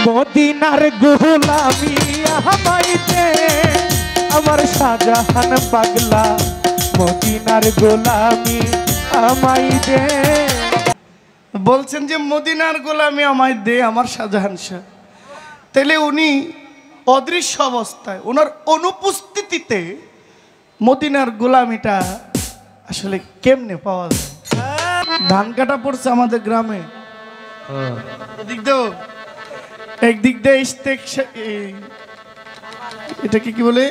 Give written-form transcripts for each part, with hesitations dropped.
মদিনার গোলামি আমায় দে আমার শাহজাহান পাগলা মদিনার গোলামি আমায় দে বলছেন যে মদিনার গোলামি আমায় দে আমার শাহজাহান শাহ তাহলে উনি অদৃশ্য অবস্থায় ওনার অনুপস্থিতিতে মদিনার গোলামিটা আসলে কেমনে পাওয়া যায় ধান কাটা পড়ছে আমাদের গ্রামে একদিক দিয়ে ইস্তেক এটা কি বলে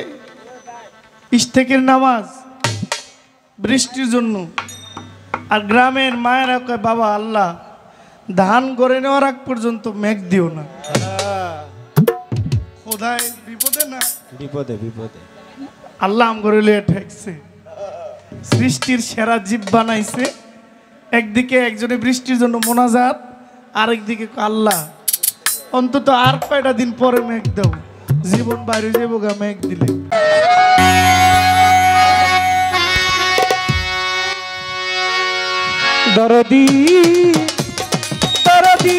ইস্তেকের নামাজ বৃষ্টির জন্য আর গ্রামের মায়েরা কয় বাবা আল্লাহ ধান গড়ে নেওয়ার আগ পর্যন্ত মেঘ দিও না খোদায় বিপদে না বিপদে বিপদে আল্লাহ আম করে লিয়ে ঠেকছে সৃষ্টির সেরা জীব বানাইছে একদিকে একজনে বৃষ্টির জন্য মোনাজাত আরেকদিকে আল্লাহ অন্তত আর কয়টা দিন পরে মেঘ দাও জীবন বাইরে যাবো গা মেঘ দিলে দরদি দরদি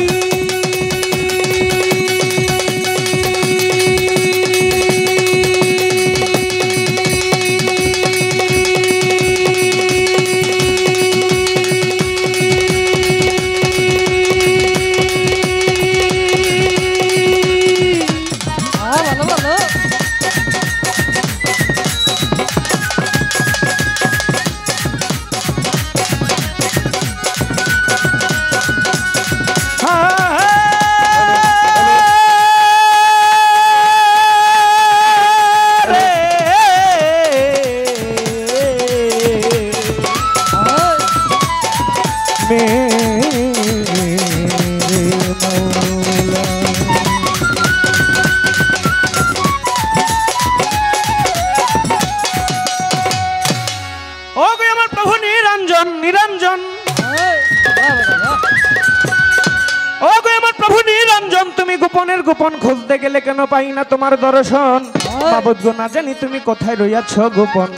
গোপন খুঁজতে গেলে কেন পাই না তোমার দর্শন মাবুদ গো না জানি তুমি কোথায় রইয়াছ গোপন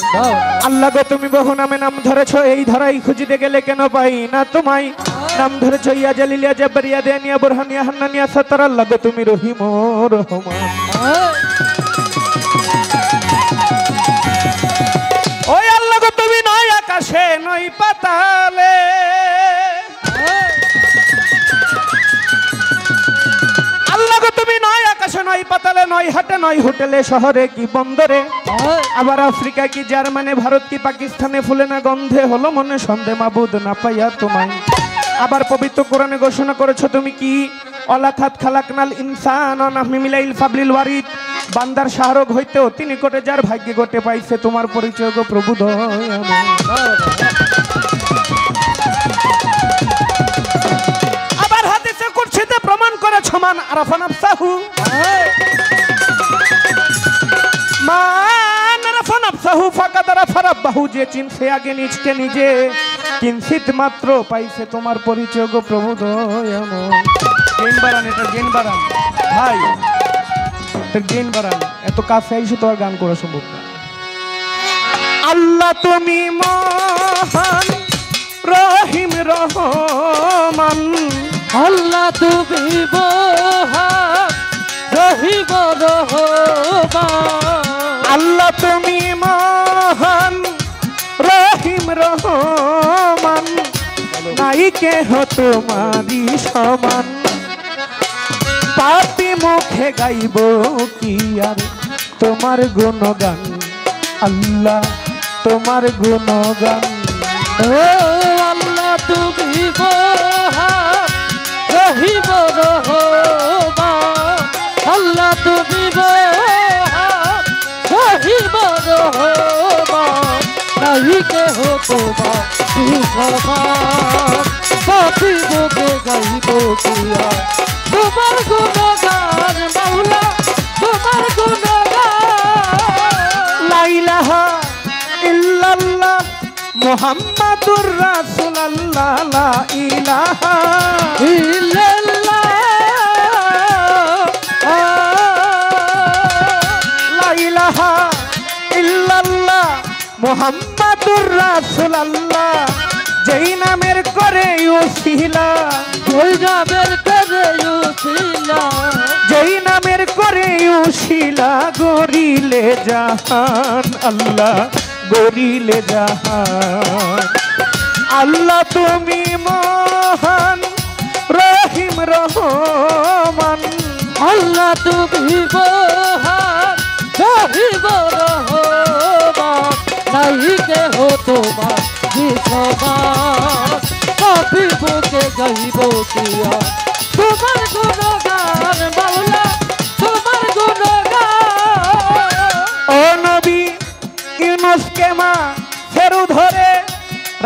আল্লাহ গো তুমি বহু নামে নাম ধরেছ এই ধরাই খুঁজিতে গেলে কেন পাই না তোমায় নাম ধরেছ ইয়া জালিলিয়া জাবরিয়া দেনিয়া বুরহানিয়া হান্নানিয়া সাতার আল্লাহ গো তুমি রহিম রহমান ওই আল্লাহ গো তুমি নয় আকাশে নয় পাতালে তুমি নয় আকাশে নয় পাতালে নয় হাটে নয় হোটেলে শহরে কি বন্দরে আবার আফ্রিকা কি জার্মানি ভারত কি পাকিস্তানে ফুলে না গন্ধে হলো মনে সন্দেহ মাবুদ না পাইয়া তোমায় আবার পবিত্র কোরআনে ঘোষণা করেছো তুমি কি অলাখাত খালাকনাল ইনসান নাহমি মিলাইল ফাবলিল ওয়ারিদ বান্দার শাহরগ হইতেও তিনি কোটে যার ভাগ্যে গোটে পাইছে তোমার পরিচয় গো প্রভু দয়াময় আবার হাদিসে কুরসিতে প্রমাণ করে সমান আরাফা নাফসাহু মান আরাফা নাফসাহু ফাকাদ আরাফা রাব্বাহু যে চিনছে আগে নিজকে নিজে কিঞ্চিত মাত্র পাইছে তোমার পরিচয় গো প্রভু দয়াময় গেন বাড়ান এটা গেন বাড়ান ভাই এটা গেন বাড়ান এত কাছে আইসো তো আর গান করা সম্ভব না আল্লাহ তুমি মহান রহিম রহমান আল্লাহ তুমি মহান রহিম রহমান আল্লাহ তুমি মহান রহিম রহমান নাই কেহ তোমারি সমান পাপি মুখে গাইব কি আর তোমার গুণগান আল্লাহ তোমার গুণগান আল্লাহ তুমি মহান রহিম রহমান আল্লাহ তুমি মহান রহিম রহমান নাই কেহ তোমারি সমান পাপি মুখে গাইব কি আর তোমার গুণগান মাওলা তোমার গুণগান লা ইলাহা ইল্লাল্লাহ মুহাম্মাদুর রাসূলুল্লাহ লা ইলাহা ইল্লাল্লাহ লা ইলাহা ইল্লাল্লাহ মুহাম্মাদুর রাসূলুল্লাহ যেই নামের করে উসিলা ওই নামের করে উসিলা আল্লাহ গরিলে জাহান, আল্লাহ গরিলে জাহান। আল্লাহ তুমি মহান রহিম রহমান, আল্লাহ তুমি মহান রহিম রহমান, নাই কেহ তোমার সমান। কবি বুকে গাইব কিয়া তোমার গুণগান, মাওলা তোমার গুণগান। ও নবী ইউনুসকে মা ফেরু ধরে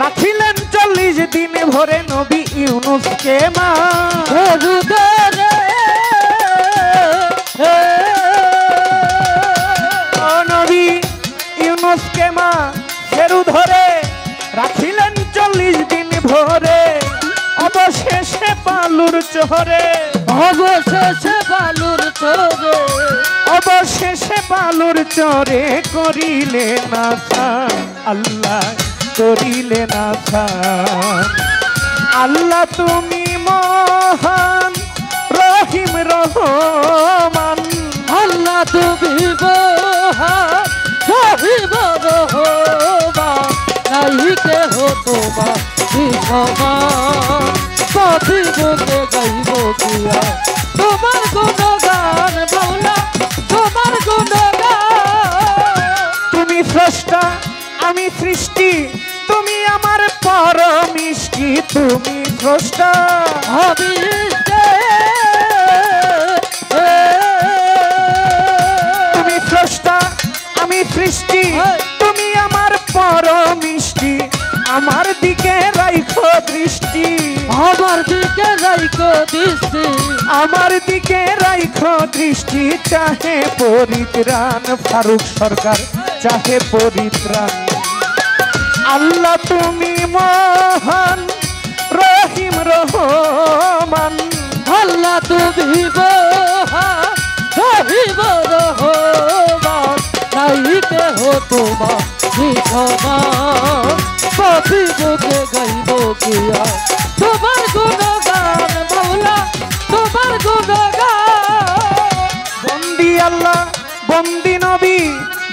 রাখিলেন 40 দিন ভরে। নবী ইউনুসকে মা হৃদয়ে ও নবী ইউনুসকে মা ফেরু ধরে রাখিলেন 40 দিন ভরে। অবশেষে বালুর চরে, অবশেষে বালুর চরে, অবশেষে বালুর চরে করিলে না স্নান, আল্লাহ করিলে না স্নান। আল্লাহ তুমি মহান রহিম রহমান, আল্লাহ তুমি মহান রহিম রহমান, নাই কেহ তোমার সমান। কবি বুকে গাইব কিয়া তোমার গুণগান, মাওলা তোমার গুণগান। তুমি স্রষ্টা আমি সৃষ্টি, তুমি আমার পরম মিষ্টি। তুমি স্রষ্টা আমি তুমি স্রষ্টা আমি সৃষ্টি, তুমি আমার পরম মিষ্টি। আমার দিকে রাখো দৃষ্টি, আমার দিকে রাইখো দৃষ্টি, আমার দিকে রাখো দৃষ্টি। চাহে পরিত্রাণ ফারুক সরকার, চাহে পরিত্রাণ। আল্লাহ তুমি মহান রহিম রহমান, আল্লাহ তুমি মহান রহিম রহমান, নাই কেহ তোমার সমান। কবি বুকে গাইব কিয়া তোমার গুণগান, মাওলা তোমার গুণগান। বন্দি আল্লাহ বন্দি নবী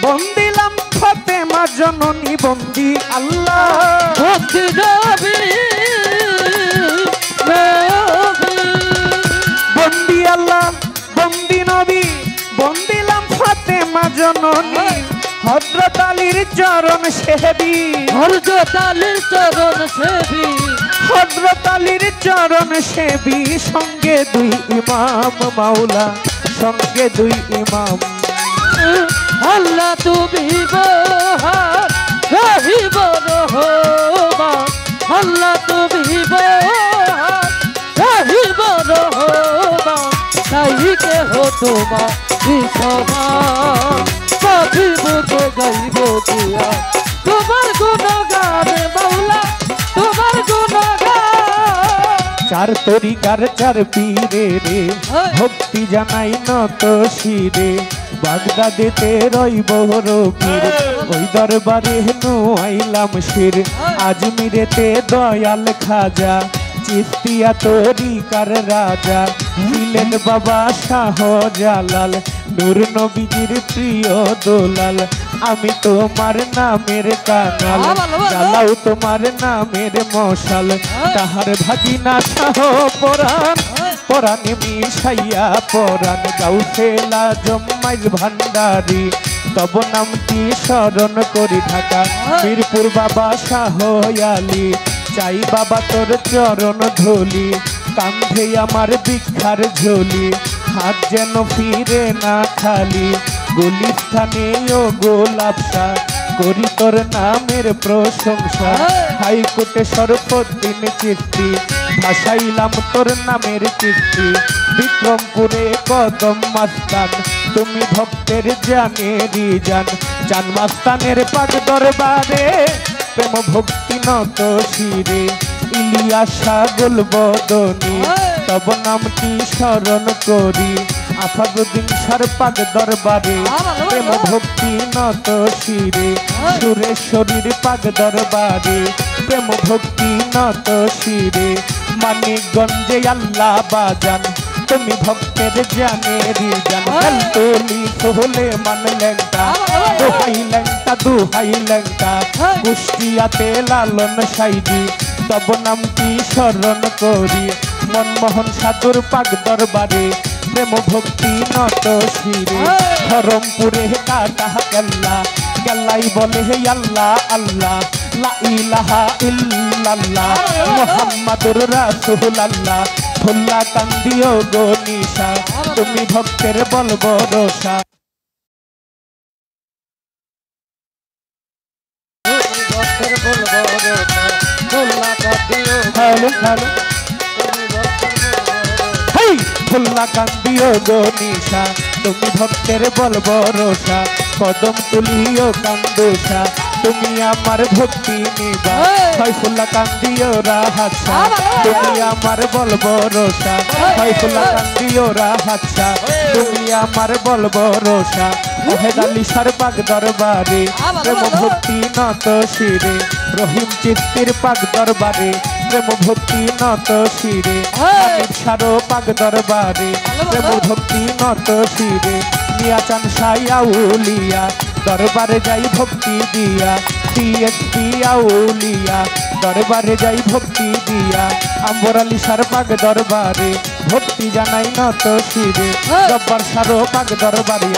বন্দিলাম ফাতেমা জননী। বন্দি আল্লাহ ভক্তি নবী নবী, বন্দি আল্লাহ বন্দি নবী বন্দিলাম ফাতেমা জননী। হযরত আলীর চরণ সেবী, হযরত আলীর চরণ সেবী, হযরত আলীর চরণ সেবী। সঙ্গে 2 ইমাম মাওলা, সঙ্গে 2 ইমাম। আল্লাহ তুমি মহান রহিম রহমান, আল্লাহ তুমি মহান রহিম রহমান, নাই কেহ তোমার সমান। কবি বুকে গাইব কিয়া তোমার গুণগান, মাওলা তোমার গুণগান। 4 তরিকার 4 পীরে রে, ভক্তি জানাই নত শিরে। বাগদাদেতে রইব রবীর, ওই দরবারে হেনু আইলাম শির। আজমিরেতে দয়াল খাজা, চিস্তিয়া তরিকার রাজা। ছিলেন বাবা শাহ জালাল, নূর নবীজির প্রিয় দোলাল। আমি তোমার নামের কাঙাল, জ্বালাও তোমার নামের মশাল। তাহার ভাগিনা শাহ পরাণ, পরাণে মিশাইয়া পরাণ। গাউসেলা জম্মাইল ভান্ডারি, তব নামটি স্মরণ করি ঢাকা। মিরপুর বাবা শাহ আলী, চাই বাবা তোর চরণ ধুলি। কান্ধে আমার ভিক্ষার ঝোলি, হাত যেন ফিরে না খালি। গুলিস্থানে ও গোলাপসা, করি তোর নামের প্রশংসা। হাইকোর্টে সরফুদ্দিন চিস্তি, ভাসাইলাম তোর নামের চিস্তি। বিক্রমপুরে কদম মাস্তান, তুমি ভক্তের জানেরি জান। জান মাস্তানের পাক দরবারে, প্রেম ভক্তি নত শিরে। ইলিয়াস সাগল বদনী, তব নামটি স্মরণ করি। আফাগুদ্দিন সার পাক দরবারে, প্রেম ভক্তি নত শিরে। সুরেশ্বরীর পাক দরবারে, প্রেম ভক্তি নত শিরে। মানিকগঞ্জে আল্লাহ বাজান, তুমি ভক্তের জানেরি জান তোলি সোহলে মান ল্যাংটা দোহাই ল্যাংটা দুহাই ল্যাংটা কুষ্টিয়াতে লালন সাইজি তব নামটি স্মরণ করি মনমোহন সাধুর পাক দরবারে প্রেম ভক্তি নত শিরে ধরমপুরে কাটা কেল্লা কেল্লাই বলে হে আল্লাহ আল্লাহ লা ইলাহা ইল্লাল্লাহ মুহাম্মাদুর রাসূলুল্লাহ ভোলা কান্দিও গো নিশা তুমি ভক্তের বল ভরসা হ্যালো হ্যালো ভোলা কান্দিও গো নিশা তুমি ভক্তের বল ভরসা কদম তুলিও কান্দোসা তুমি আমার ভক্তি নিবা হয় ফুলা কান্দিও রাহাচ্ছা তুমি আমার বল ভরসা হয় ফুলা কান্দিও রাহাচ্ছা তুমি আমার বল ভরসা ওহেদ আলী সারবাগ দরবারে প্রেম ভক্তি নত শিরে রহিম চিস্তির পাক দরবারে প্রেম ভক্তি নত শিরে আমির সারো পাক দরবারে প্রেম ভক্তি নত শিরে নিয়াচান সাইয়াউলিয়া দরবারে যাই ভক্তি দিয়া টিএসপি আউলিয়া দরবারে যাই ভক্তি দিয়া আম্বর আলী সারবাগ দরবারে ভক্তি জানাই নত শিরে জব্বার সারো পাক দরবারে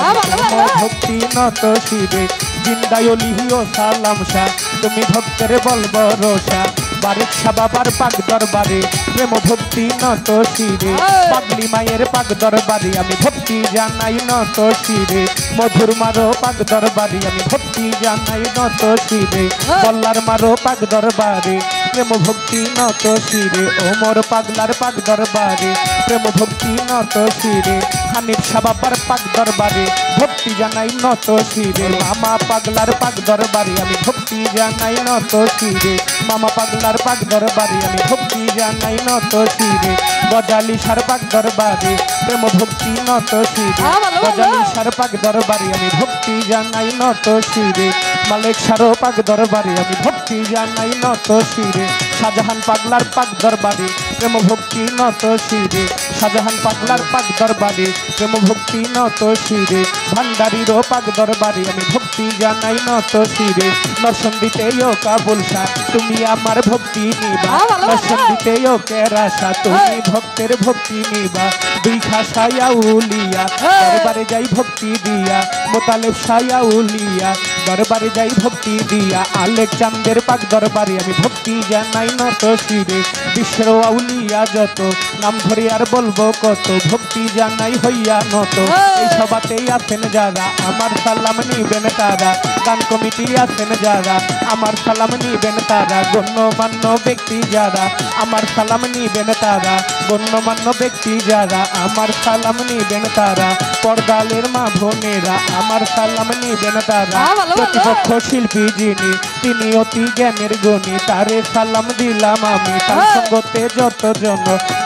ভক্তি নত শিরে জিন্দায়লিও সালাম শাহ তুমি ভক্তের বল ভরসা বারেক শাহ বাবার পাক দরবারে প্রেম ভক্তি নত শিরে পাগলি মায়ের পাক দরবারে আমি ভক্তি জানাই নত শিরে মধুর মারো পাক দরবারে আমি ভক্তি জানাই নত শিরে বল্লার মারো পাক দরবারে প্রেম ভক্তি নত শিরে ওমর পাগলার পাক দরবারে প্রেম ভক্তি নত শিরে হানিফ শাহ বাবার পাক দরবারে ভক্তি জানাই নত শিরে মামা পাগলার পাক দরবারে আমি ভক্তি জানাই নত শিরে মামা পাগলার পাক দরবারে আমি ভক্তি জানাই নত শিরে গজালি সার পাক দরবারে প্রেম ভক্তি নত শিরে গজালি সার পাক দরবারে আমি ভক্তি জানাই নত শিরে মালিক সারো পাক দরবারে আমি ভক্তি জানাই নত শিরে শাহজাহান পাগলার পাক দরবারে প্রেম ভক্তি নত শিরে শাহজাহান পাগলার পাক দরবারে প্রেম ভক্তি নত শিরে ভান্ডারিরও পাক দরবারে আমি ভক্তি জানাই নত শিরে নরসন্দিতেও কাবুল শাহ তুমি আমার ভক্তি নিবা নরসন্দিতেও কেরাসা তুমি ভক্তের ভক্তি নিবা দুই খাসায়া উলিয়া দরবারে যাই ভক্তি দিয়া মোতালেব সায়া উলিয়া দরবারে যাই ভক্তি দিয়া আলেক চান্দের পাক দরবারে আমি ভক্তি জানাই নত শিরে বিশ্বের আউলিয়া যত নাম ধরে আর বলবো কত ভক্তি জানাই হইয়া নত এই সবাতেই আছেন যারা আমার সালাম নিবেন তারা গান কমিটি আছেন যারা আমার সালাম নিবেন তারা গণ্যমান্য ব্যক্তি যারা আমার সালাম নিবেন তারা গণ্যমান্য ব্যক্তি যারা আমার সালাম নিবেন তারা পর্দালের মা বোনেরা আমার সালাম নিবেন তারা প্রতিপক্ষ শিল্পী যিনি তিনি অতি জ্ঞানের গুণী তারে সালাম দিলাম আমি তার সঙ্গতে যতজন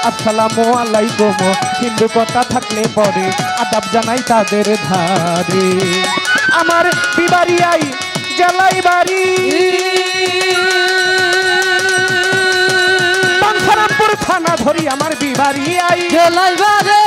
আসসালামু আলাইকুম হিন্দু কথা থাকলে পরে আদাব জানাই তাদের ধারে আমার বিবারিয়াই জেলাই বাড়ি বাঞ্ছারামপুর থানা ধরি আমার বিবারিয়াই জেলাই বারে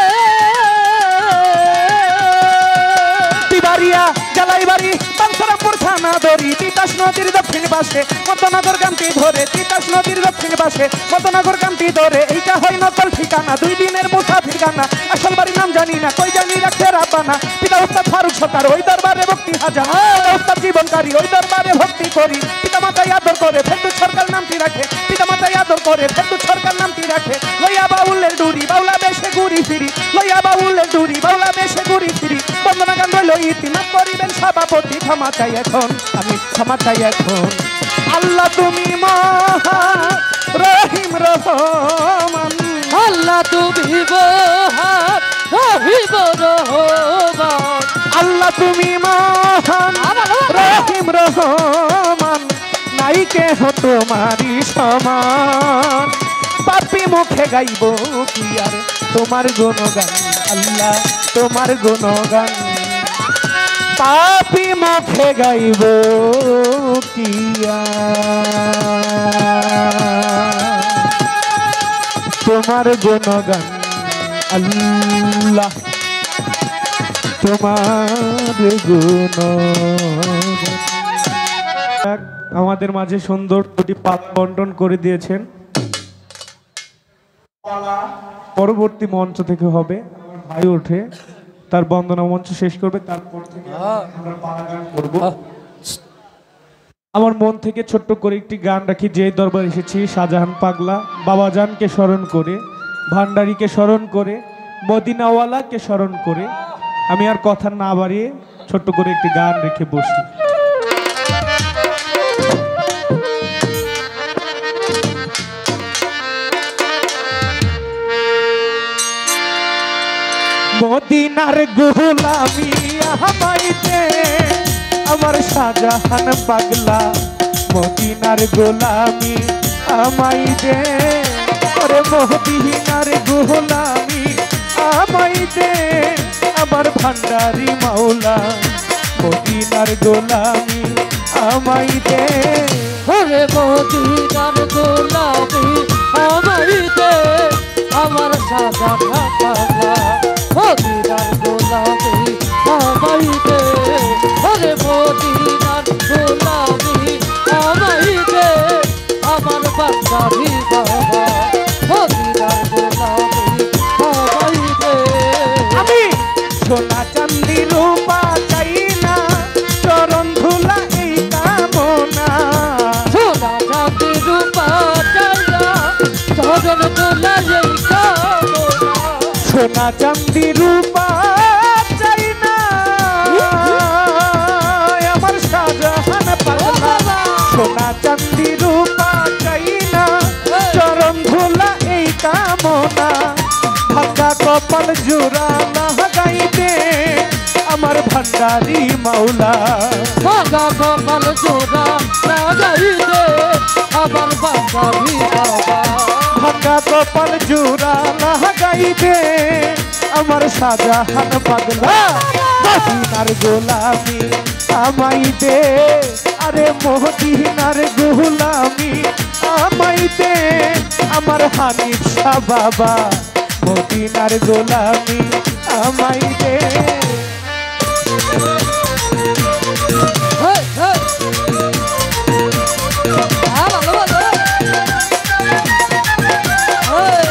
বিবারিয়া জেলাইবাড়ি বাঞ্ছারামপুর থানা ধরি তিতাস নদীর দক্ষিণ পাশে মতনগর কান্তি ধরে তিতাস নদীর দক্ষিণ পাশে মতনগর কান্তি ধরে এইটা হয় নকল ঠিকানা 2 দিনের মুসাফির গানা আসল বাড়ির নাম জানি না কই জানি রাখে রাব্বানা পিতা উস্তাদ ফারুক সরকার ওই দরবারে ভক্তি হাজার উস্তাদ জীবনকারী ওই দরবারে ভক্তি করি পিতা মাতাই আদর করে ফেরদৌস সরকার নামটি রাখে পিতা মাতাই আদর করে ফেরদৌস সরকার নামটি রাখে লইয়া বাউলের ডুরি বাউলা বেশে ঘুরি ফিরি লইয়া বাউলের ডুরি বাউলা বেশে ঘুরি ফিরি বন্দনা গান রইল ইতিমাম করিবেন সভাপতি ক্ষমা চাই এখন আমি ক্ষমা চাই এখন আল্লাহ তুমি মহান রহিম রহমান আল্লাহ তুমি মহান রহিম রহমান আল্লাহ তুমি মহান রহিম রহমান নাই কেহ তোমারি সমান পাপি মুখে গাইব কি আর তোমার গুণগান আল্লাহ তোমার গুণগান পাপি মুখে গাইব কি আর তোমার গুণগান আল্লাহ তোমার গুণ আমাদের মাঝে সুন্দর দুটি পাক বন্টন করে দিয়েছেন। পরবর্তী মঞ্চ থেকে হবে আমার ভাই ওঠে তার বন্দনা মঞ্চ শেষ করবে, তারপর থেকে আমরা পালা গান করব। আমার মন থেকে ছোট্ট করে একটি গান রাখি। যে দরবার এসেছি শাহজাহান পাগলা বাবাজানকে স্মরণ করে, ভান্ডারীকে স্মরণ করে, মদিনাওয়ালাকে স্মরণ করে আমি আর কথা না বাড়িয়ে ছোট্ট করে একটি গান রেখে বসি। মদিনার গোলামি আমাইতে আমার শাহজাহান পাগলা, মদিনার গোলামি আমাইতে ওরে মদিনার গোলামি আমাইতে আমার ভান্ডারি মাওলা, মদিনার গোলামি আমাইতে ওরে মদিনার গোলামি আমাইতে আমার শাহজাহান পাগলা, মদিনার গোলামি আমাইতে ওরে মদিনার গোলামি আমাইতে আমার ভান্ডারি বাবা, মদিনার গোলামি আমাইতে। আমি সোনা চাঁদি রূপা চাই না, চরণ ধুলা এই কামনা। সোনা চাঁদি রূপা চাই না, চরণ ধুলা এই কামনা। সোনা চাঁদি রূপা চাই না আমার শাহজাহান পাগলা, সোনা চাঁদি রূপা চাই না, চরণ ধুলা এই কামনা। ভাঙ্গা কপাল জোড়া লাগাইতে আমার ভান্ডারি মাওলা, ভাঙ্গা কপাল জোড়া লাগাইতে আমার ভান্ডারি বাবা, ভাঙ্গা কপাল জোড়া লাগাইতে আমার শাহজাহান পাগলা, মদিনার গোলামি আমাইতে আরে মদিনার গোলামি আমাইতে আমার হানিফ শাহ বাবা, মদিনার গোলামি আমাইতে। হেই হেই ভালো ভালো হেই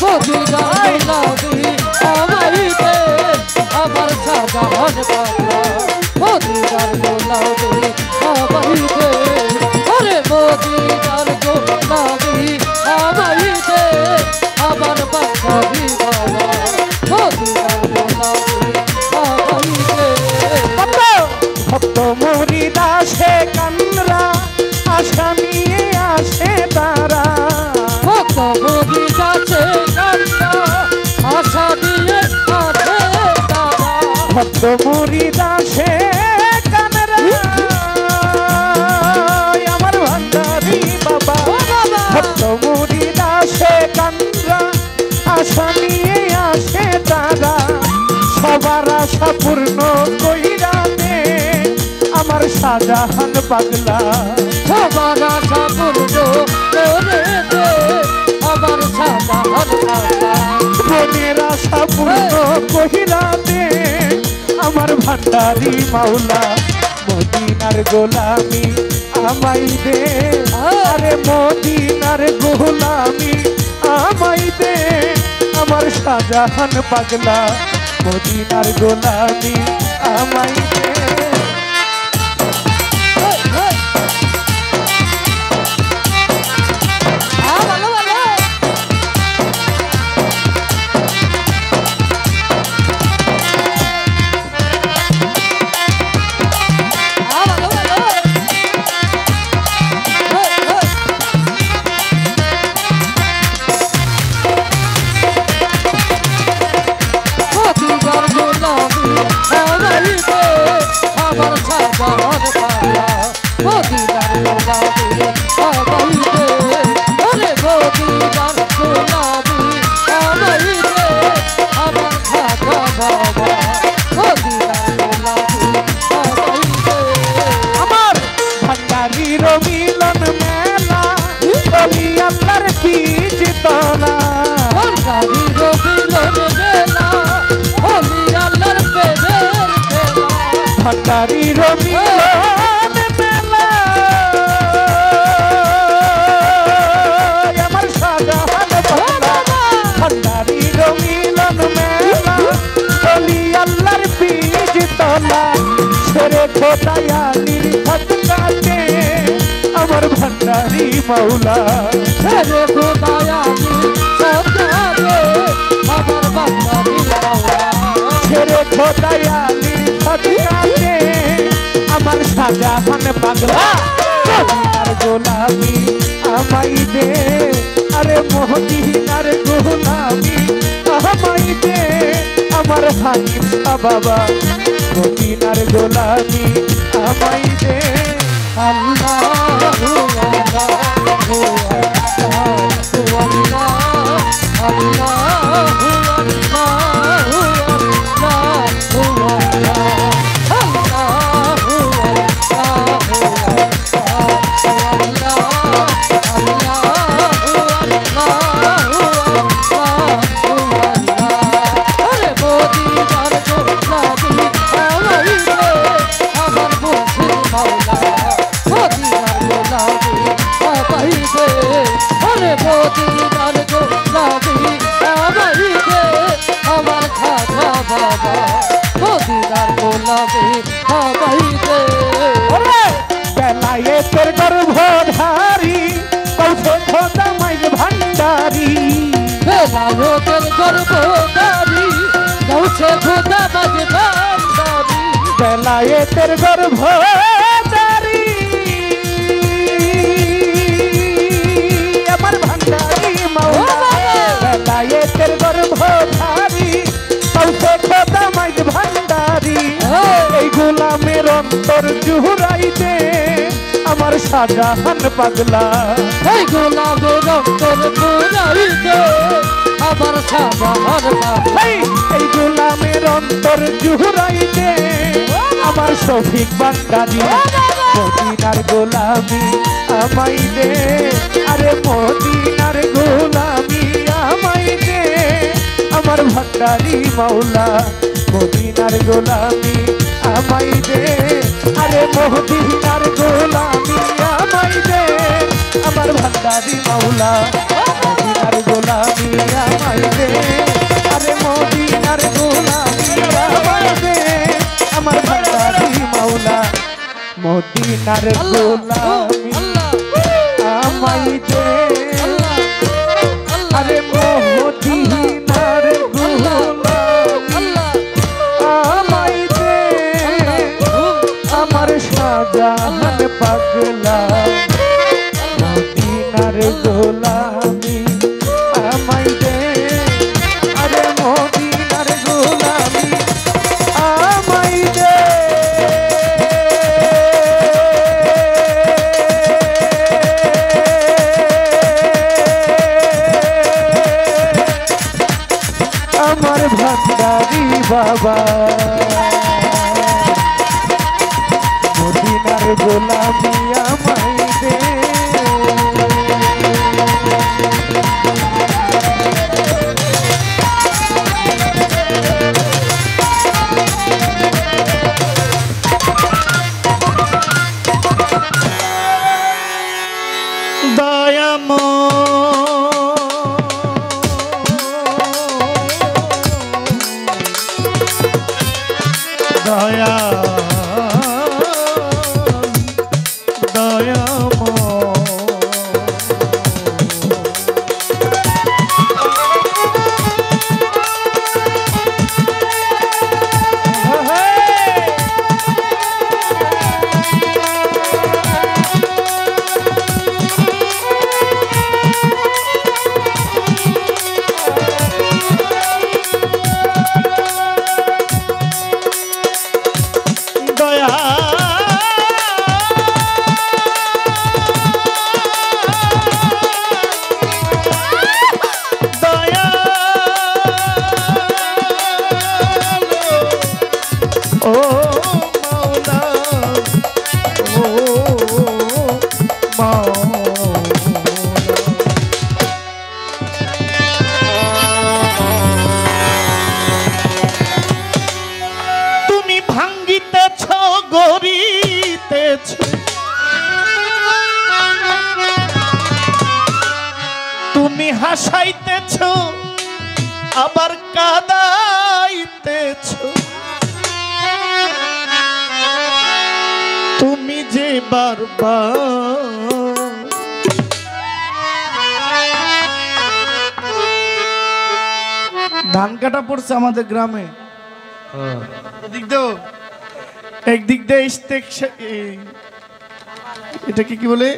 মদিনার গোলামি আমাইতে আমার শাহজাহান পাগলা, মদিনার গোলামি আমাইতে ওরে মদিনার গোলামি আমাইতে আমার ভান্ডারি বাবা, মদিনার গোলামি আমাইতে। ভক্ত মরিদাসে কান্দ্রা আশা নিয়ে আসে তারা, ভক্ত মুদি গাছে কান্না আশা দিয়ে আছে তারা, ভক্ত মরিদাসে কান্দ্রা আমার ভান্ডারি বাবা, ভক্ত মরিদাসে কান্দ্রা আশা নিয়ে আসে তারা। সবার আশা পূর্ণ কইরা দে আমার শাহজাহান পাগলা, সবার আশা পূর্ণ করে দে আমার শাহজাহান পাগলা, মনের আশা পূর্ণ কইরা দে আমার ভান্ডারি মাওলা, মদিনার গোলামি আমাই দে আরে মদিনার গোলামি আমাই দে আমার শাহজাহান পাগলা, মদিনার গোলামি আমাই দে। হেই হেই ভালো ভালো ভালো ভালো হেই হেই মদিনার গোলামি আমাইতে ভান্ডারির মিলন মেলা আমার শাহজাহান পাগলা ভান্ডারির মিলন মেলা বলি আল্লাহর বীজ তলা সেরে খোদায়ালির হাত কাটে আমার ভান্ডারি মাওলা ছেড়ে খোদায়ালি সজ্জারে আমার ভান্ডারি মাওলা ছেড়ে খোদায়ালির হাত কাটে আমার শাহজাহান পাগলা মদিনার গোলামি আমাই দে আরে মদিনার গোলামি আমাই দে আমার হাকিম বাবা মদিনার গোলামি আমাই দে আল্লাহু আল্লাহু আল্লাহু বেলায়েতের গর্ভধারী কৌশল খোদা মাইজ ভান্ডারি বেলায়েতের গর্ভধারী কৌশল খোদা মাইজ ভান্ডারি বেলায়েতের গর্ভধারী আমার ভান্ডারি মাওলা বেলায়েতের গর্ভধারী কৌশল খোদা মাইজ ভান্ডারি এই গোলামের অন্তর জুহুরাইতে আমার শাহজাহান পাগলা এই গোলামের অন্তর জুহুরাইতে আমার শাহজাহান পাগলা এই গোলামের অন্তর জুহুরাইতে আমার শফিক ভান্ডারি মদিনার গোলামি আমাই দে আরে মদিনার গোলামি আমাই দে আমার ভান্ডারি মাওলা মদিনার গোলামি আমাই দে আরে মদিনার গোলামি আমাই দে আমার ভান্ডারি মাওলা মদিনার গোলামি আমাই দে আরে মদিনার গোলামি আমাই দে আমার ভান্ডারি মাওলা মদিনার গোলামি আমাই দে আরে মদিনার গোলামি আমাই দে আমার শাহজাহান পাগলা মদিনার গোলামি আমাই দে আরে মদিনার গোলামি আমাই দে আমার ভান্ডারি বাবা মদিনার গোলামি আমাই দে হাসাইতেছ আবার কাদাইতেছ, তুমি যে বারবার ধান কাটা পড়ছে আমাদের গ্রামে, এদিক দিয়েও একদিক দিয়ে এটাকে কি বলে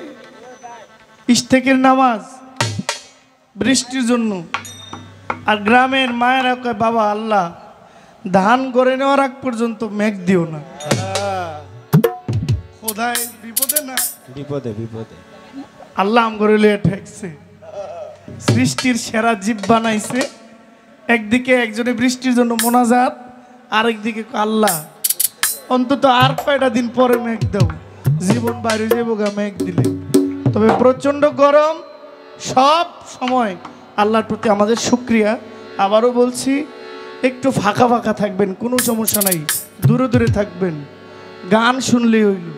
ইশতেকের নামাজ বৃষ্টির জন্য, আর গ্রামের মায়েরা কয় বাবা আল্লাহ ধান গড়ে নেওয়ার আগ পর্যন্ত মেঘ দিও না, খোদায় বিপদে না বিপদে বিপদে আল্লাহ আম গড়ে লিয়ে ঠেকছে। সৃষ্টির সেরা জীব বানাইছে, একদিকে একজনে বৃষ্টির জন্য মোনাজাত, আরেকদিকে আল্লাহ অন্তত আর কয়টা দিন পরে মেঘ দাও, জীবন বাইরে যাবো গা মেঘ দিলে। তবে প্রচন্ড গরম, সব সময় আল্লাহর প্রতি আমাদের শুকরিয়া। আবারও বলছি একটু ফাঁকা ফাঁকা থাকবেন, কোনো সমস্যা নাই, দূরে দূরে থাকবেন, গান শুনলেই হইল,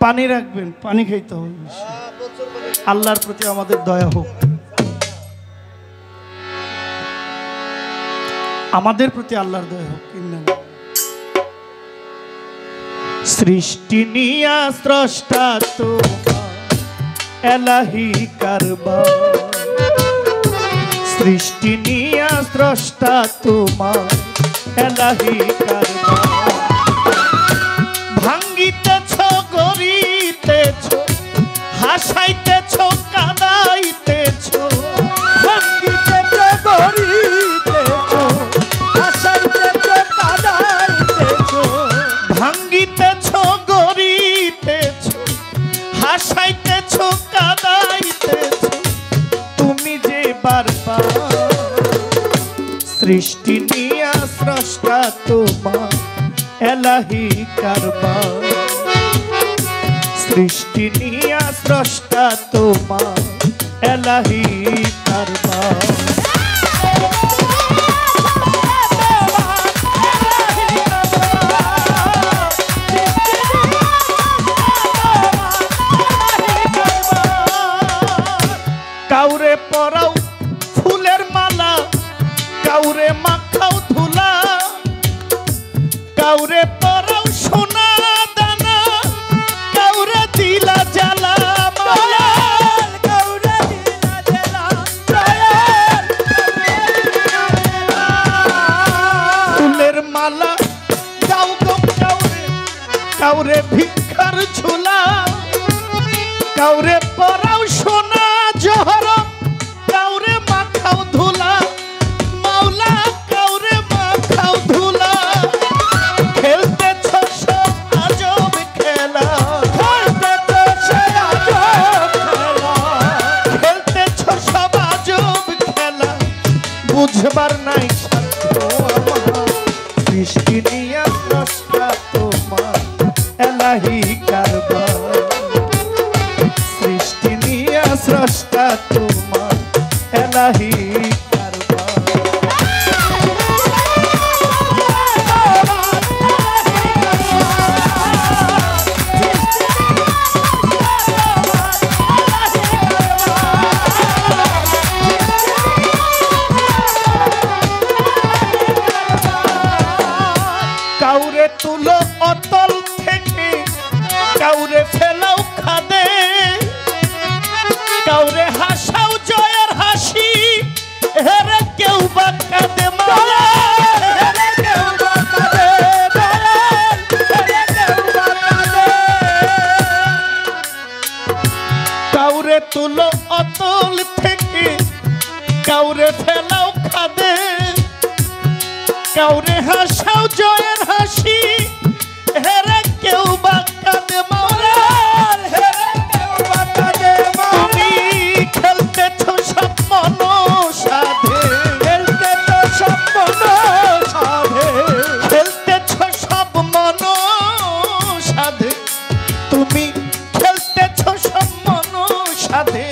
পানি রাখবেন, পানি খাইতে হবে বেশি। আল্লাহর প্রতি আমাদের দয়া হোক, আমাদের প্রতি আল্লাহর দয়া হোক। সৃষ্টি নিয়া স্রষ্টা তোমার এলাহি কারবার, সৃষ্টি নিয়া স্রষ্টা তোমার এলাহি কারবার, ভাঙ্গিতেছ গড়িতেছ হাসাইতেছ কাদাইতেছ, ভাঙ্গিতেছ গড়িতেছ হাসাইতেছ কাদাইতেছ, ভাঙ্গিতেছ গড়িতেছ হাসাইতেছ কাদাইতেছ, তুমি যে বারবার সৃষ্টি নিয়া স্রষ্টা তোমার এলাহি কারবার, সৃষ্টি নিয়া স্রষ্টা তোমার এলাহি কারবার। কাউরে পরাও ফুলের মালা, কাউরে মাখাও ধুলা, কাউরে পরাও সোনা দানা, কাউরে দিলা জ্বালা মালা, কাউরে দিলা জ্বালা ফুলের মালা দাও গো কাউরে, কাউরে ভিক্ষার ঝোলা, কাউরে পরাও সোনা জহরম, কাউরে মাখাও ধুলা মাওলা, কাউরে মাখাও ধুলা, খেলতেছ সব আজব খেলা, খেলতেছ সব আজব খেলা, বুঝবার নাই সাধ্য আমার, সৃষ্টি নিয়া স্রষ্টা তোমার এলাহি কারবার, সৃষ্টি নিয়া স্রষ্টা তোমার এলাহি কারবার। কাউরে তুলো অতল থেকে, কাউরে ফেলাও খাদে, কাউরে হাসাও জয়ের হাসি, হেরে কেউ বা কাঁদে মালা, হেরে কেউ বা কাঁদে, হেরে কেউ বা কাঁদে। কাউরে তুলো অতল থেকে, কাউরে ফেলাও খাদে, কাউরে হাসাও জয়ের হাসি, হেরে কেউ বা কাঁদে মাওলা, হেরে কেউ বা কাঁদে মাওলা। তুমি খেলতেছ সব মন সাধে, খেলতেছ সব মন সাধে, খেলতেছ সব মন সাধে, তুমি খেলতেছ সব মন সাধে,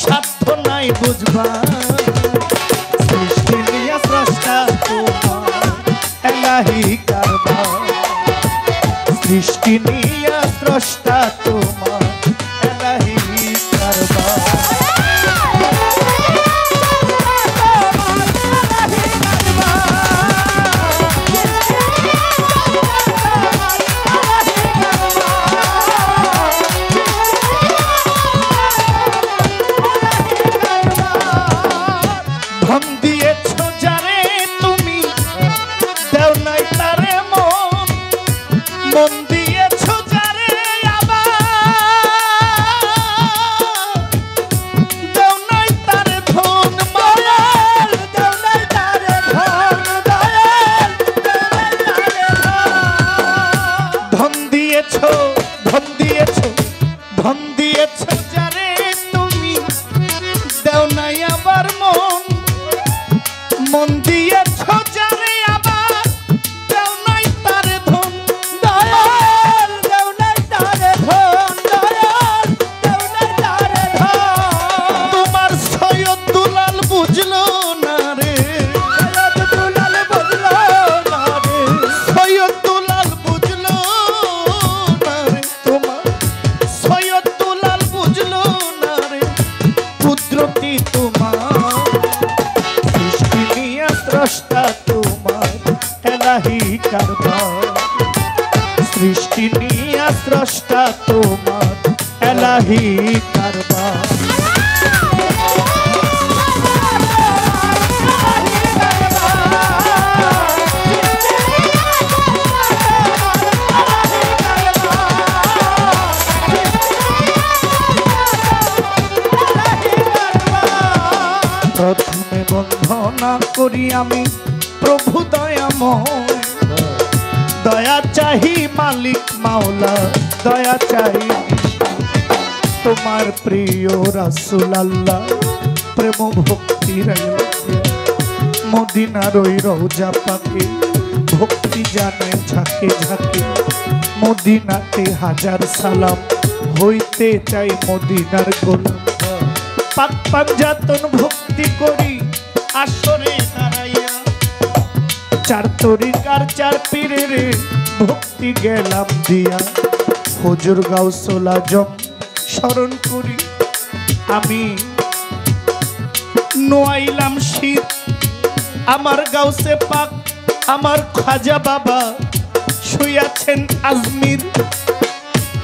সাধ্য নাই বুঝবা সৃষ্টি নিয়া স্রষ্টা তোমার এলাহি কারবার, সৃষ্টি নিয়া স্রষ্টা তোমার এলাহি কারবার। কারবার সৃষ্টি নিয়া স্রষ্টা তোমার এলাহি কারবার প্রথমে বন্ধনা করি আমি প্রভু দয়াময় দয়া চাহি মালিক মাওলা দয়া চাহি তোমার প্রিয় রাসূল আল্লাহ প্রেম ভক্তি মদিনার ওই রওজা পাকে ভক্তি জানায় ঝাঁকে ঝাঁকে মদিনাতে হাজার সালাম হইতে চাই মদিনার গোলাম পাক পাঞ্জাতন ভক্তি করি আসরে দাঁড়াইয়া চার তরিকার চার পীরের ভক্তি গেলাম দিয়া হুজুর গাউসুল আজম স্মরণ করি আমি নোয়াইলাম শীত আমার গাউসে পাক আমার খাজা বাবা শুয়াছেন আজমির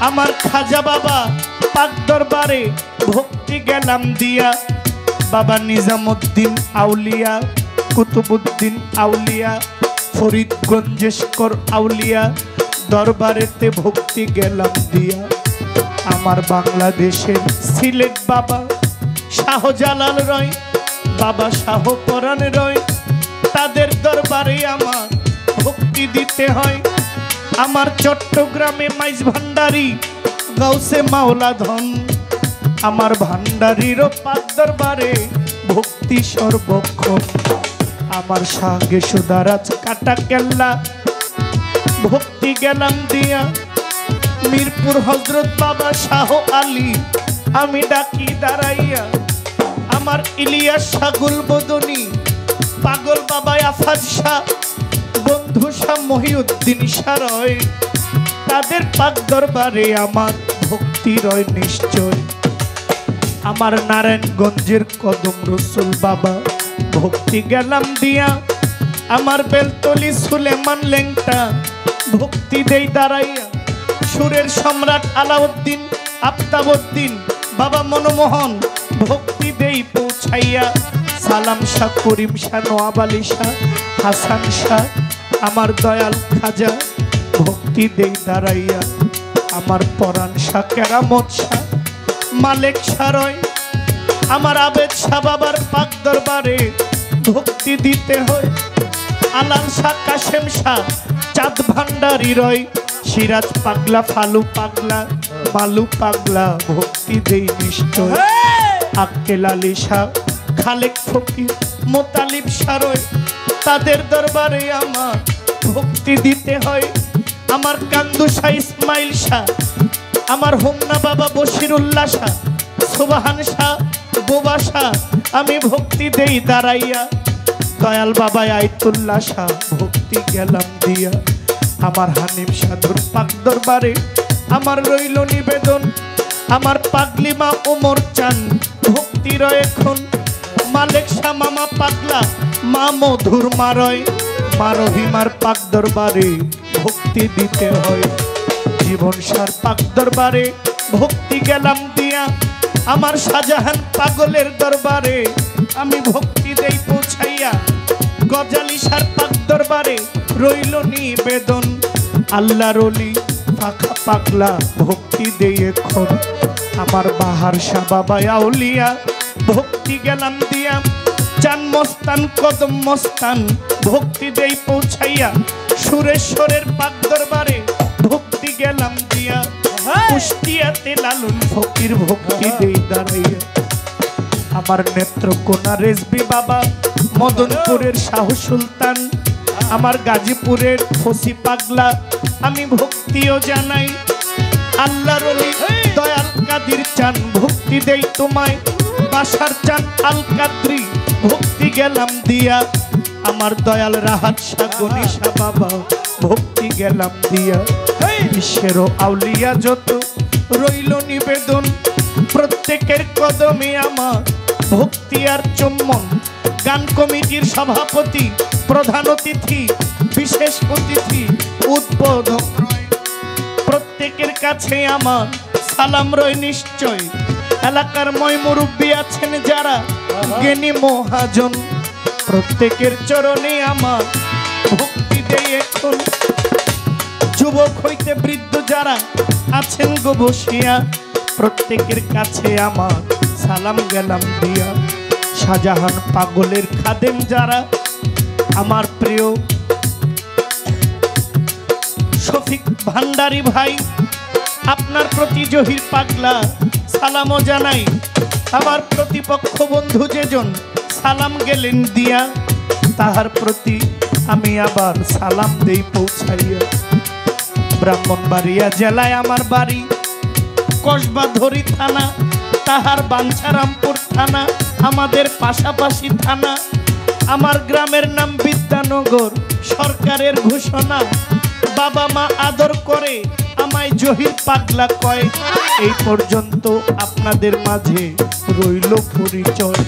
আমার খাজা বাবা পাক দরবারে ভক্তি গেলাম দিয়া বাবা নিজামুদ্দিন আউলিয়া কুতুবুদ্দিন আউলিয়া ফরিদগঞ্জেশকর আউলিয়া দরবারেতে ভক্তি গেলাম দিয়া আমার বাংলাদেশের সিলেট বাবা শাহজালাল রয় বাবা শাহ পরাণ রয় তাদের দরবারে আমার ভক্তি দিতে হয় আমার চট্টগ্রামে মাইজ ভান্ডারী গাউসে মাওলা ধন আমার ভান্ডারীরও পাক দরবারে ভক্তি সর্বক্ষণ আমার সাগে সুদারাজ কাটা কেল্লা ভক্তি গেলাম দিয়া মিরপুর হজরত বাবা শাহ আলী আমি ডাকি দাঁড়াইয়া আমার ইলিয়াস সাগুল বদনী পাগল বাবা আফাজ শাহ বন্ধু শাহ মহিউদ্দিন সারয় তাদের পাক দরবারে আমার ভক্তি রয় নিশ্চয় আমার নারায়ণগঞ্জের কদম রসুল বাবা ভক্তি গেলাম দিয়া আমার বেলতলি সুলেমান লেংটা ভক্তি দেই দাঁড়াইয়া সুরের সম্রাট আলাউদ্দিন আফতাবউদ্দিন বাবা মনমোহন ভক্তি দেই পৌঁছাইয়া সালাম শাহ করিম শাহ নওয়াব আলী শাহ হাসান শাহ আমার দয়াল খাজা ভক্তি দেই দাঁড়াইয়া আমার পরাণ শাহ কেরামত শাহ মালেক সারয় আমার আবেদ শাহ বাবার পাক দরবারে ভক্তি দিতে হয় আলাল শাহ কাশেম শাহ চাঁদ ভান্ডারী রয় সিরাজ পাগলা ফালু পাগলা মালু পাগলা ভক্তি দেই নিশ্চয় আক্কেল আলী শাহ খালেক ফকির মোতালিব সারয় তাদের দরবারে আমার ভক্তি দিতে হয় আমার কান্দু শাহ ইসমাইল শাহ আমার হোমনা বাবা বশিরুল্লাহ শাহ সুবহান শাহ বোবা শাহ আমি ভক্তি দেই দাঁড়াইয়া দয়াল বাবা আইতুল্লাহ শাহ ভক্তি গেলাম দিয়া আমার হানিম সাধুর পাক দরবারে আমার রইল নিবেদন আমার পাগলিমা ওমর চান ভক্তি রয় এখন মালেক শাহ মামা পাগলা মা মধুর মারয় মা রহিমার পাক দরবারে ভক্তি দিতে হয় জীবন সার পাক দরবারে ভক্তি গেলাম দিয়া আমার শাহজাহান পাগলের দরবারে আমি ভক্তি দেই পৌঁছাইয়া গজালি সার পাক দরবারে রইল নিবেদন আল্লাহর ওলি পাখা পাগলা ভক্তি দেই এখন আমার বাহার শাহ বাবা আউলিয়া ভক্তি গেলাম দিয়া চান মস্তান কদম মস্তান ভক্তি দেই পৌঁছাইয়া সুরেশ্বরের পাক দরবারে ভক্তি গেলাম দিয়া কুষ্টিয়াতে লালন ফকির ভক্তি দেই দাঁড়াইয়া আমার নেত্রকোনা রেজবি বাবা মদনপুরের শাহ সুলতান আমার গাজীপুরের ফসি পাগলা আমি ভক্তিও জানাই আল্লাহর ওলি দয়াল কাদির চান ভক্তি দেই তোমায় বাসার চান আল কাদরি ভক্তি গেলাম দিয়া আমার দয়াল রাহাত শাহ গনি শাহ বাবা ভক্তি গেলাম দিয়া বিশ্বেরও আউলিয়া যত রইল নিবেদন প্রত্যেকের কদমে আমার ভক্তি আর চুম্বন গান কমিটির সভাপতি প্রধান অতিথি বিশেষ অতিথি উদ্বোধক রয়, প্রত্যেকের কাছে আমার সালাম রয় নিশ্চয়। এলাকার ময় মুরব্বী আছেন যারা জ্ঞানী মহাজন, প্রত্যেকের চরণে আমার ভক্তি দেই এখন। যুবক হইতে বৃদ্ধ যারা আছেন গো বসিয়া, প্রত্যেকের কাছে আমার সালাম গেলাম দিয়া। শাহজাহান পাগলের খাদেম যারা আমার প্রিয় শফিক ভান্ডারী ভাই, আপনার প্রতি জহির পাগলা সালামও জানাই। আমার প্রতিপক্ষ বন্ধু যেজন সালাম গেলেন দিয়া, তাহার প্রতি আমি আবার সালাম দেই পৌঁছাইয়া। ব্রাহ্মণবাড়িয়া জেলায় আমার বাড়ি, কসবা ধরি থানা, তাহার বাঞ্ছারামপুর থানা, আমাদের পাশাপাশি থানা। আমার গ্রামের নাম বিদ্যানগর, সরকারের ঘোষণা। বাবা মা আদর করে আমায় জহির পাগলা কয়। এই পর্যন্ত আপনাদের মাঝে রইল পরিচয়।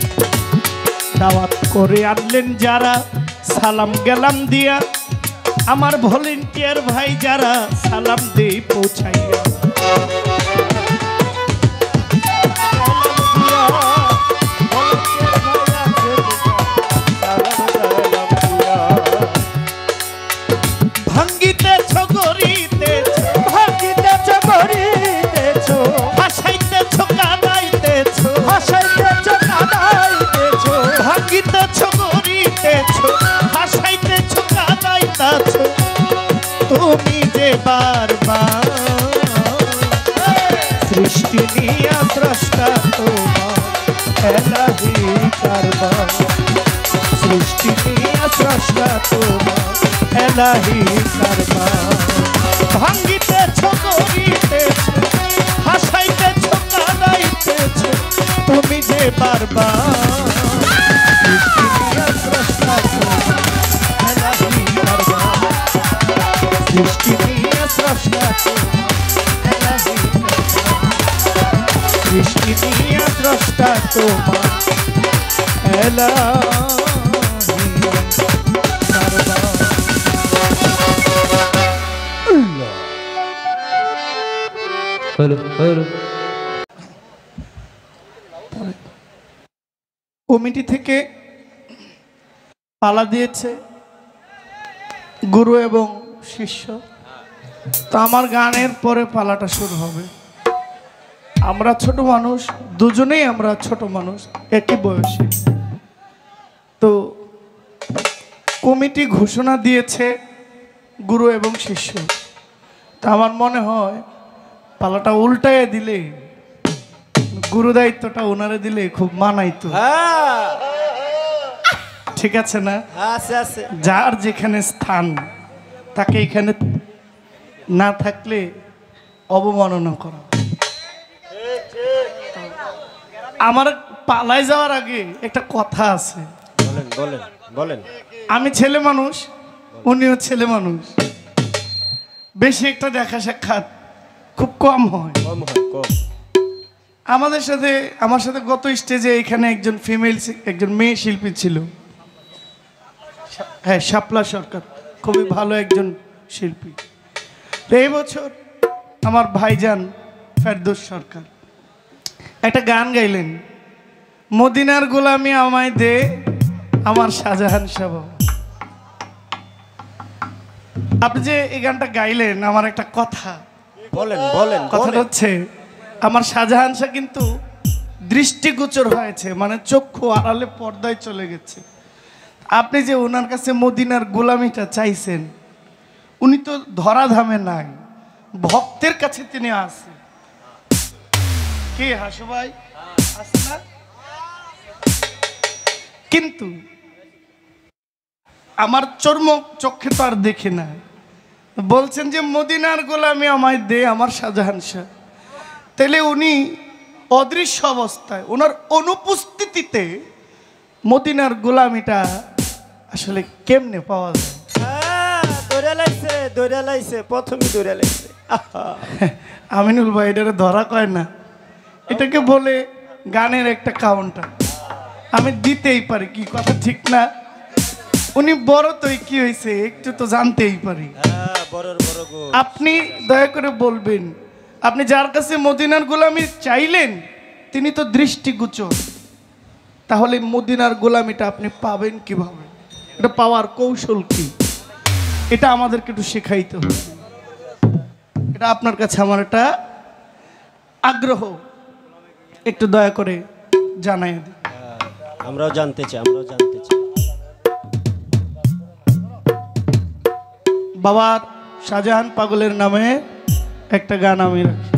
দাওয়াত করে আনলেন যারা সালাম গেলাম দিয়া, আমার ভলেন্টিয়ার ভাই যারা সালাম দেই পৌঁছাইয়া। ভাঙ্গিতেছ গড়িতেছ, ভাঙিতেছ গড়িতেছ, হাসাইতেছ কাঁদাইতেছ, হাসাইতেছ কাঁদাইতেছ, ভাঙ্গিতেছ গড়িতেছ, হাসাইতেছ কাঁদাইতেছ। তুমি যে বারবার সৃষ্টি নিয়া স্রষ্টা তোমার এলাহি কারবার, সৃষ্টি নিয়া স্রষ্টা তোমার এলাহি কারবার। ভাঙ্গিতেছ গড়িতেছ, হাসাইতেছ কাঁদাইতেছ, তুমি যে বারবার সৃষ্টি নিয়া স্রষ্টা তোমার এলাহি কারবার, সৃষ্টি নিয়া স্রষ্টা তোমার এলাহি কারবার, সৃষ্টি নিয়া স্রষ্টা তোমার এলাহি কমিটি থেকে পালা দিয়েছে গুরু এবং শিষ্য। তো আমার গানের পরে পালাটা শুরু হবে। আমরা ছোট মানুষ, দুজনেই আমরা ছোট মানুষ, একই বয়সী। তো কমিটি ঘোষণা দিয়েছে গুরু এবং শিষ্য। তা আমার মনে হয় পালাটা উল্টায় দিলে, গুরু দায়িত্বটা ওনারে দিলে খুব মানাইতো। ঠিক আছে না? যার যেখানে স্থান তাকে এখানে না থাকলে অবমাননা করা। আমার পালায় যাওয়ার আগে একটা কথা আছে। বলেন বলেন বলেন। আমি ছেলে মানুষ, উনিও ছেলে মানুষ, বেশি একটা দেখা সাক্ষাৎ খুব কম হয়। কম হয়, কম। আমার সাথে গত স্টেজে এখানে একজন ফিমেল, একজন মেয়ে শিল্পী ছিল। হ্যাঁ, শাপলা সরকার খুবই ভালো একজন শিল্পী। তো এই বছর আমার ভাইজান ফেরদৌস সরকার একটা গান গাইলেন, মদিনার গোলামি আমায় দে আমার শাহজাহান শাহ। আপনি যে এই গানটা গাইলেন, আমার একটা কথা বলেন বলেন। কথাটা হচ্ছে, আমার শাহজাহান শাহ কিন্তু দৃষ্টিগোচর হয়েছে, মানে চক্ষু আড়ালে পর্দায় চলে গেছে। আপনি যে ওনার কাছে মদিনার গোলামিটা চাইছেন, উনি তো ধরাধামে নাই, ভক্তের কাছে তিনি আছে। কে হাসু ভাই? আছে না? কিন্তু আমার চর্ম চক্ষে তো আর দেখে না। বলছেন যে মদিনার গোলামি আমায় দে আমার শাহজাহান শাহ। তাহলে উনি অদৃশ্য অবস্থায়, ওনার অনুপস্থিতিতে মদিনার গোলামিটা আসলে কেমনে পাওয়া যায়? দৌড়ে লাইছে প্রথমে দৌড়ে লাইছে। আমিনুল ভাই, এটারে ধরা কয় না, এটাকে বলে গানের একটা কাউন্টার। আমি দিতেই পারি, কি কথা ঠিক না? উনি বড় তো কি হয়েছে একটু তো জানতেই পারি। হ্যাঁ, বড়র বড় গো। আপনি দয়া করে বলবেন, আপনি যার কাছে মদিনার গোলামি চাইলেন তিনি তো দৃষ্টিগোচর, তাহলে মদিনার গোলামিটা আপনি পাবেন কিভাবে? এটা পাওয়ার কৌশল কি? এটা আমাদেরকে একটু শেখাইতে হবে। এটা আপনার কাছে আমার একটা আগ্রহ, একটু দয়া করে জানাই দিন। আমরাও জানতে চাই, আমরাও জানতে চাই। বাবার শাহজাহান পাগলের নামে একটা গান আমি রাখি।